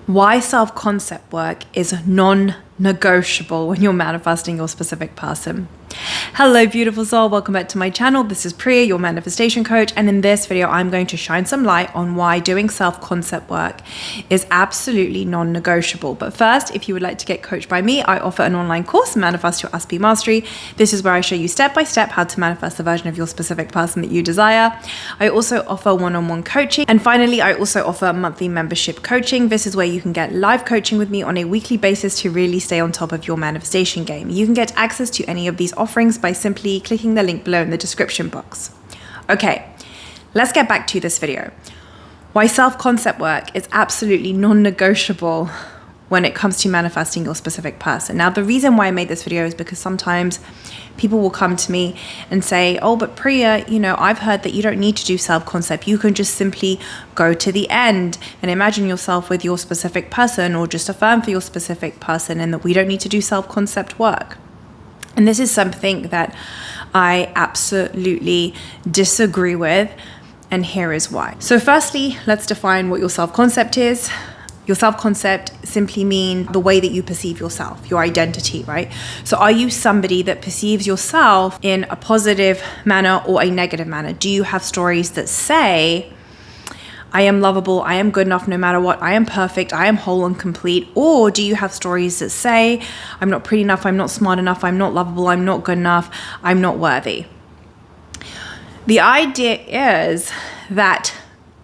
Why self-concept work is non-negotiable when you're manifesting your specific person. Hello beautiful soul, welcome back to my channel. This is Priya, your manifestation coach, and in this video I'm going to shine some light on why doing self-concept work is absolutely non-negotiable. But first, if you would like to get coached by me, I offer an online course, Manifest Your SP Mastery. This is where I show you step by step how to manifest the version of your specific person that you desire. I also offer one-on-one coaching, and finally I also offer monthly membership coaching. This is where you can get live coaching with me on a weekly basis to really stay on top of your manifestation game. You can get access to any of these offerings by simply clicking the link below in the description box. Okay, let's get back to this video. Why self-concept work is absolutely non-negotiable when it comes to manifesting your specific person. Now, the reason why I made this video is because sometimes people will come to me and say, oh, but Priya, you know, I've heard that you don't need to do self-concept. You can just simply go to the end and imagine yourself with your specific person, or just affirm for your specific person, and that we don't need to do self-concept work. And this is something that I absolutely disagree with, and here is why. So firstly, let's define what your self-concept is. Your self-concept simply means the way that you perceive yourself, your identity, right? So are you somebody that perceives yourself in a positive manner or a negative manner? Do you have stories that say, I am lovable, I am good enough no matter what, I am perfect, I am whole and complete? Or do you have stories that say, I'm not pretty enough, I'm not smart enough, I'm not lovable, I'm not good enough, I'm not worthy? The idea is that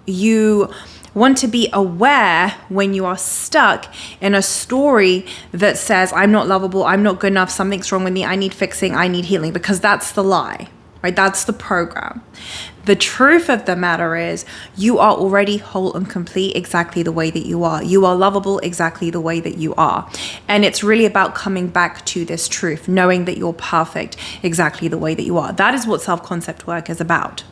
you want to be aware when you are stuck in a story that says, I'm not lovable, I'm not good enough, something's wrong with me, I need fixing, I need healing, because that's the lie, right? That's the program. The truth of the matter is you are already whole and complete exactly the way that you are. You are lovable exactly the way that you are. And it's really about coming back to this truth, knowing that you're perfect exactly the way that you are. That is what self-concept work is about.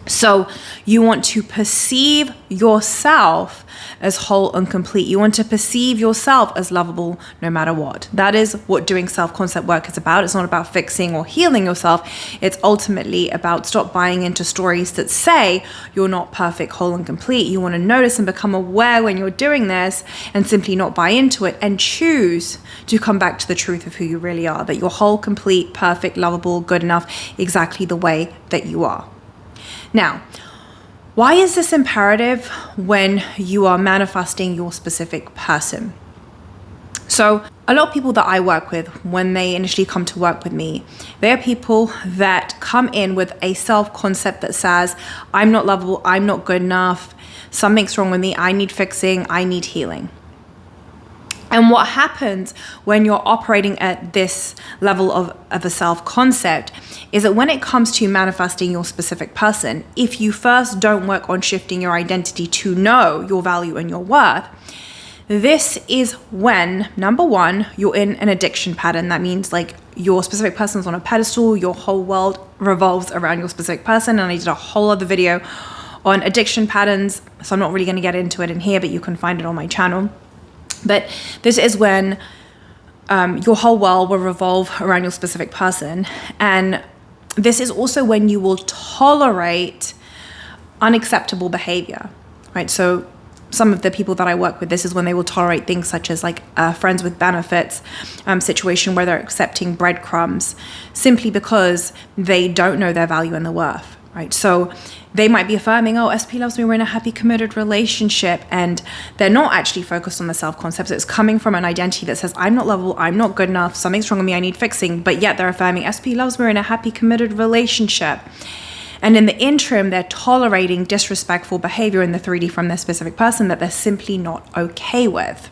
So you want to perceive yourself as whole and complete. You want to perceive yourself as lovable no matter what. That is what doing self-concept work is about. It's not about fixing or healing yourself. It's ultimately about stop buying into stories that say you're not perfect, whole and complete. You want to notice and become aware when you're doing this, and simply not buy into it, and choose to come back to the truth of who you really are, that you're whole, complete, perfect, lovable, good enough, exactly the way that you are. Now, why is this imperative when you are manifesting your specific person? So a lot of people that I work with, when they initially come to work with me, they are people that come in with a self-concept that says, I'm not lovable, I'm not good enough, something's wrong with me, I need fixing, I need healing. And what happens when you're operating at this level of a self-concept is that when it comes to manifesting your specific person, if you first don't work on shifting your identity to know your value and your worth, this is when, number one, you're in an addiction pattern. That means like your specific person is on a pedestal, your whole world revolves around your specific person. And I did a whole other video on addiction patterns, so I'm not really going to get into it in here, but you can find it on my channel. But this is when your whole world will revolve around your specific person. And this is also when you will tolerate unacceptable behavior, right? So some of the people that I work with, this is when they will tolerate things such as like friends with benefits situation where they're accepting breadcrumbs simply because they don't know their value and their worth, right? So they might be affirming, oh, SP loves me, we're in a happy, committed relationship. And they're not actually focused on the self-concept. It's coming from an identity that says, I'm not lovable, I'm not good enough, something's wrong with me, I need fixing. But yet they're affirming, SP loves me, we're in a happy, committed relationship. And in the interim, they're tolerating disrespectful behavior in the 3D from their specific person that they're simply not okay with.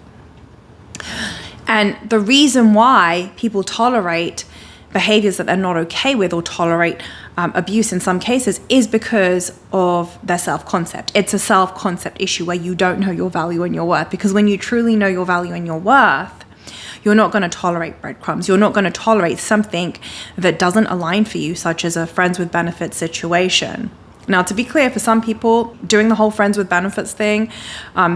And the reason why people tolerate behaviors that they're not okay with, or tolerate abuse in some cases, is because of their self-concept. It's a self-concept issue where you don't know your value and your worth. Because when you truly know your value and your worth, you're not going to tolerate breadcrumbs. You're not going to tolerate something that doesn't align for you, such as a friends with benefits situation. Now, to be clear, for some people, doing the whole friends with benefits thing,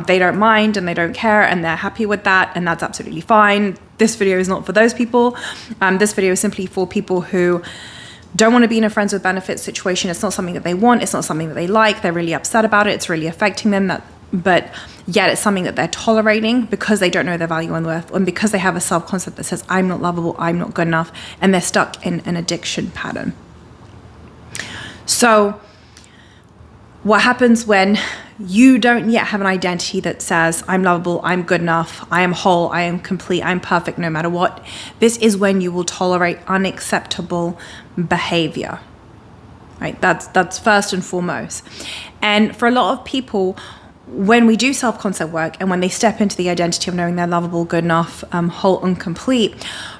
they don't mind and they don't care and they're happy with that, and that's absolutely fine. This video is not for those people. This video is simply for people who don't want to be in a friends with benefits situation. It's not something that they want. It's not something that they like. They're really upset about it. It's really affecting them. That but yet it's something that they're tolerating because they don't know their value and worth, and because they have a self-concept that says, I'm not lovable, I'm not good enough, and they're stuck in an addiction pattern. So what happens when you don't yet have an identity that says, I'm lovable, I'm good enough, I am whole, I am complete, I'm perfect no matter what? This is when you will tolerate unacceptable behavior, right? That's first and foremost. And for a lot of people, when we do self-concept work and when they step into the identity of knowing they're lovable, good enough, whole and complete,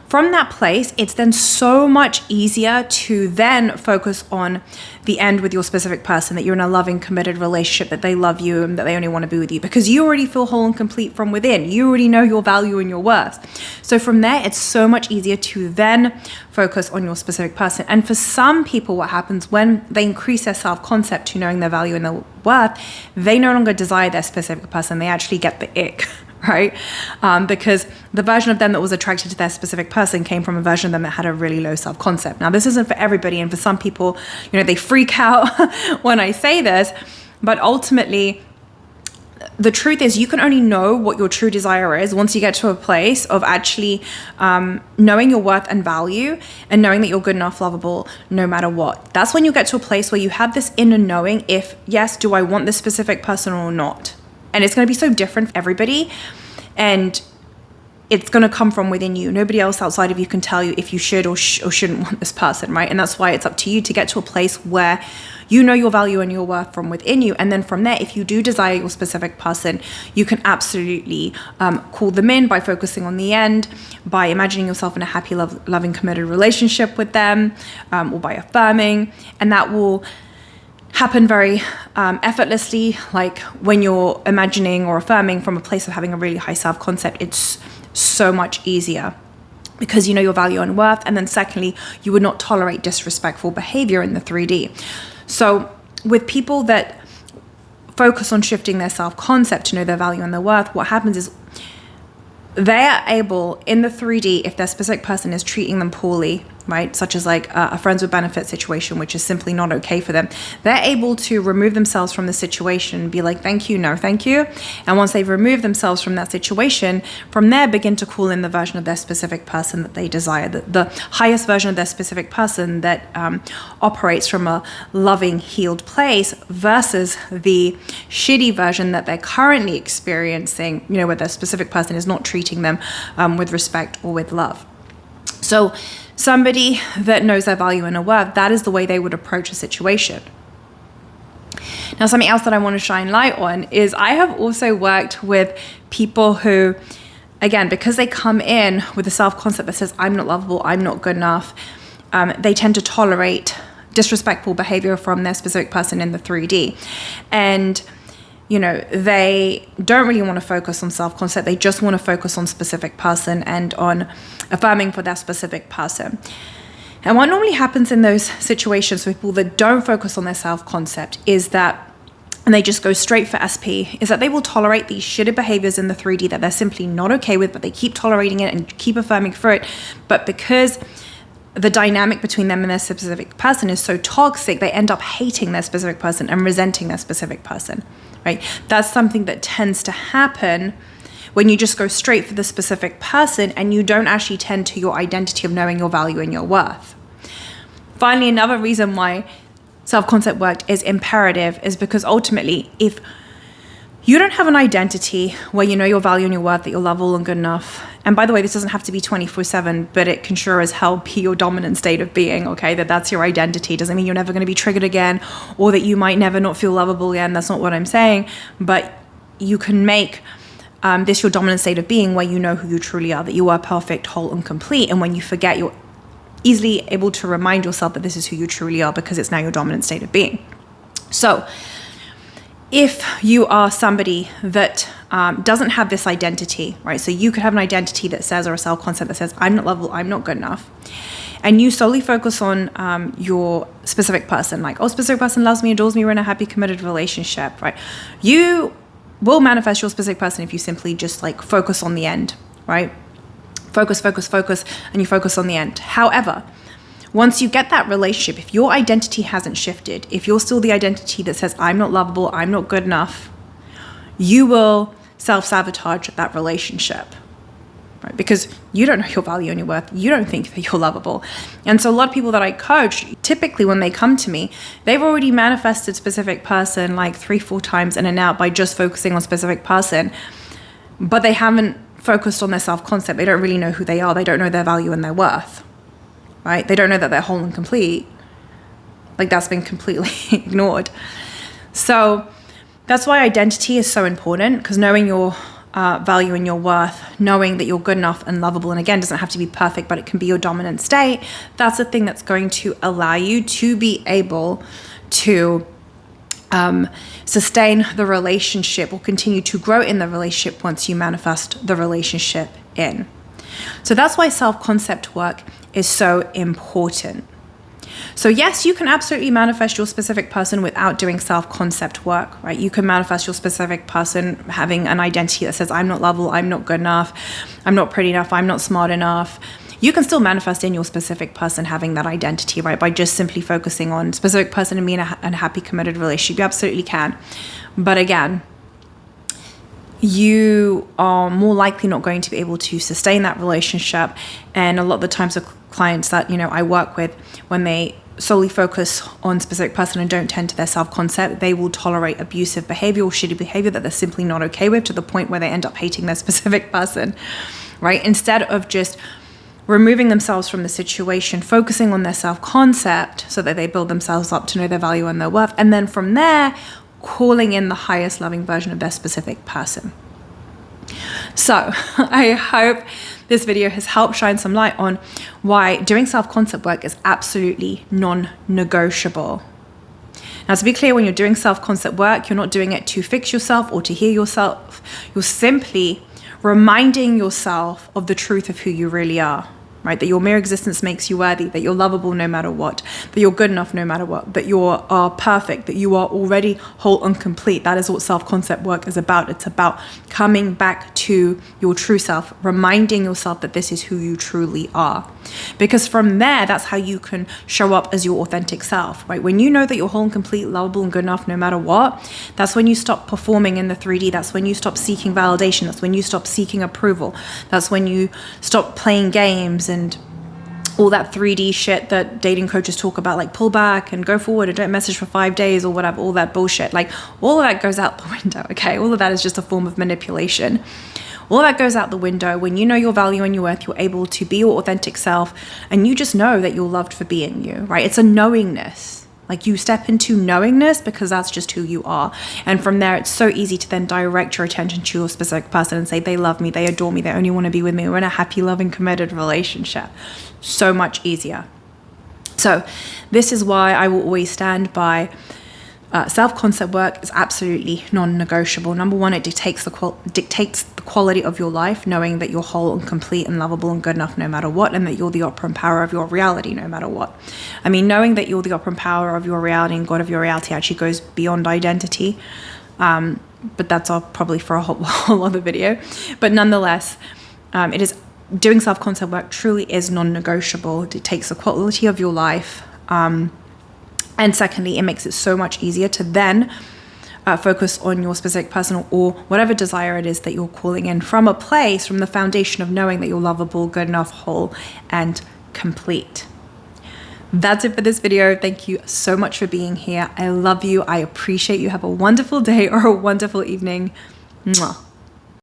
from that place, it's then so much easier to then focus on the end with your specific person, that you're in a loving, committed relationship, that they love you and that they only want to be with you, because you already feel whole and complete from within. You already know your value and your worth. So from there, it's so much easier to then focus on your specific person. And for some people, what happens when they increase their self-concept to knowing their value and their worth, they no longer desire their specific person. They actually get the ick. Right? Because the version of them that was attracted to their specific person came from a version of them that had a really low self-concept. Now, this isn't for everybody, and for some people, they freak out when I say this, but ultimately, the truth is you can only know what your true desire is once you get to a place of actually knowing your worth and value, and knowing that you're good enough, lovable, no matter what. That's when you get to a place where you have this inner knowing, if yes, do I want this specific person or not? And it's going to be so different for everybody. And it's going to come from within you. Nobody else outside of you can tell you if you should or shouldn't want this person, right? And that's why it's up to you to get to a place where you know your value and your worth from within you. And then from there, if you do desire your specific person, you can absolutely call them in by focusing on the end, by imagining yourself in a happy, loving, committed relationship with them, or by affirming. And that will happen very effortlessly. Like when you're imagining or affirming from a place of having a really high self-concept, it's so much easier because you know your value and worth. And then secondly, you would not tolerate disrespectful behavior in the 3D. So with people that focus on shifting their self-concept to know their value and their worth, what happens is they are able in the 3D, if their specific person is treating them poorly, right, such as like a friends with benefits situation, which is simply not okay for them, they're able to remove themselves from the situation and be like, thank you, no thank you. And once they've removed themselves from that situation, from there begin to call in the version of their specific person that they desire, the highest version of their specific person that operates from a loving, healed place, versus the shitty version that they're currently experiencing, where their specific person is not treating them with respect or with love. So somebody that knows their value and their worth, that is the way they would approach a situation. Now, something else that I want to shine light on is I have also worked with people who, again, because they come in with a self-concept that says, I'm not lovable, I'm not good enough, they tend to tolerate disrespectful behavior from their specific person in the 3D. And they don't really want to focus on self-concept. They just want to focus on specific person and on affirming for that specific person. And what normally happens in those situations with people that don't focus on their self-concept is that, and they just go straight for SP, is that they will tolerate these shitty behaviors in the 3D that they're simply not okay with, but they keep tolerating it and keep affirming for it. But because the dynamic between them and their specific person is so toxic, they end up hating their specific person and resenting their specific person. Right? That's something that tends to happen when you just go straight for the specific person and you don't actually tend to your identity of knowing your value and your worth. Finally, another reason why self-concept work is imperative is because ultimately, if you don't have an identity where you know your value and your worth, that you're lovable and good enough. And by the way, this doesn't have to be 24/7, but it can sure as hell be your dominant state of being, okay? That's your identity. Doesn't mean you're never going to be triggered again, or that you might never not feel lovable again. That's not what I'm saying. But you can make this your dominant state of being, where you know who you truly are, that you are perfect, whole, and complete. And when you forget, you're easily able to remind yourself that this is who you truly are, because it's now your dominant state of being. So if you are somebody that doesn't have this identity, right? So you could have an identity that says, or a self-concept that says, I'm not lovable, I'm not good enough. And you solely focus on your specific person, like, oh, specific person loves me, adores me, we're in a happy, committed relationship, right? You will manifest your specific person if you simply just like focus on the end, right? Focus, and you focus on the end. However, once you get that relationship, if your identity hasn't shifted, if you're still the identity that says, I'm not lovable, I'm not good enough, you will self-sabotage that relationship. Right? Because you don't know your value and your worth. You don't think that you're lovable. And so a lot of people that I coach, typically when they come to me, they've already manifested specific person like 3-4 times in and out by just focusing on specific person, but they haven't focused on their self-concept. They don't really know who they are. They don't know their value and their worth, right? They don't know that they're whole and complete. Like, that's been completely ignored. So that's why identity is so important, because knowing your value and your worth, knowing that you're good enough and lovable, and again, doesn't have to be perfect, but it can be your dominant state. That's the thing that's going to allow you to be able to sustain the relationship or continue to grow in the relationship once you manifest the relationship in. So that's why self-concept work is so important. So yes, you can absolutely manifest your specific person without doing self-concept work, right? You can manifest your specific person having an identity that says, I'm not lovable, I'm not good enough, I'm not pretty enough, I'm not smart enough. You can still manifest in your specific person having that identity, right? By just simply focusing on specific person and being in a happy, committed relationship. You absolutely can. But again, you are more likely not going to be able to sustain that relationship. And a lot of the times the clients that, I work with, when they solely focus on specific person and don't tend to their self-concept, they will tolerate abusive behavior or shitty behavior that they're simply not okay with, to the point where they end up hating their specific person, right? Instead of just removing themselves from the situation, focusing on their self-concept so that they build themselves up to know their value and their worth. And then from there, calling in the highest loving version of their specific person. So I hope this video has helped shine some light on why doing self-concept work is absolutely non-negotiable. Now, to be clear, when you're doing self-concept work, you're not doing it to fix yourself or to heal yourself. You're simply reminding yourself of the truth of who you really are, right? That your mere existence makes you worthy, that you're lovable no matter what, that you're good enough no matter what, that you are perfect, that you are already whole and complete. That is what self-concept work is about. It's about coming back to your true self, reminding yourself that this is who you truly are. Because from there, that's how you can show up as your authentic self, right? When you know that you're whole and complete, lovable and good enough no matter what, that's when you stop performing in the 3D. That's when you stop seeking validation. That's when you stop seeking approval. That's when you stop playing games and all that 3D shit that dating coaches talk about, like pull back and go forward and don't message for 5 days or whatever, all that bullshit. Like, all of that goes out the window, okay? All of that is just a form of manipulation. All that goes out the window when you know your value and your worth. You're able to be your authentic self, and you just know that you're loved for being you, right? It's a knowingness. Like, you step into knowingness because that's just who you are. And from there, it's so easy to then direct your attention to your specific person and say, they love me, they adore me, they only want to be with me. We're in a happy, loving, committed relationship. So much easier. So this is why I will always stand by self-concept work is absolutely non-negotiable. Number one, it dictates the quality of your life, knowing that you're whole and complete and lovable and good enough no matter what, and that you're the operant power of your reality no matter what. I mean, knowing that you're the operant power of your reality and God of your reality actually goes beyond identity. But that's all probably for a whole other video. But nonetheless, it is doing self-concept work truly is non-negotiable. It takes the quality of your life. And secondly, it makes it so much easier to then focus on your specific personal or whatever desire it is that you're calling in from a place, from the foundation of knowing that you're lovable, good enough, whole, and complete. That's it for this video. Thank you so much for being here. I love you. I appreciate you. Have a wonderful day or a wonderful evening. Mwah.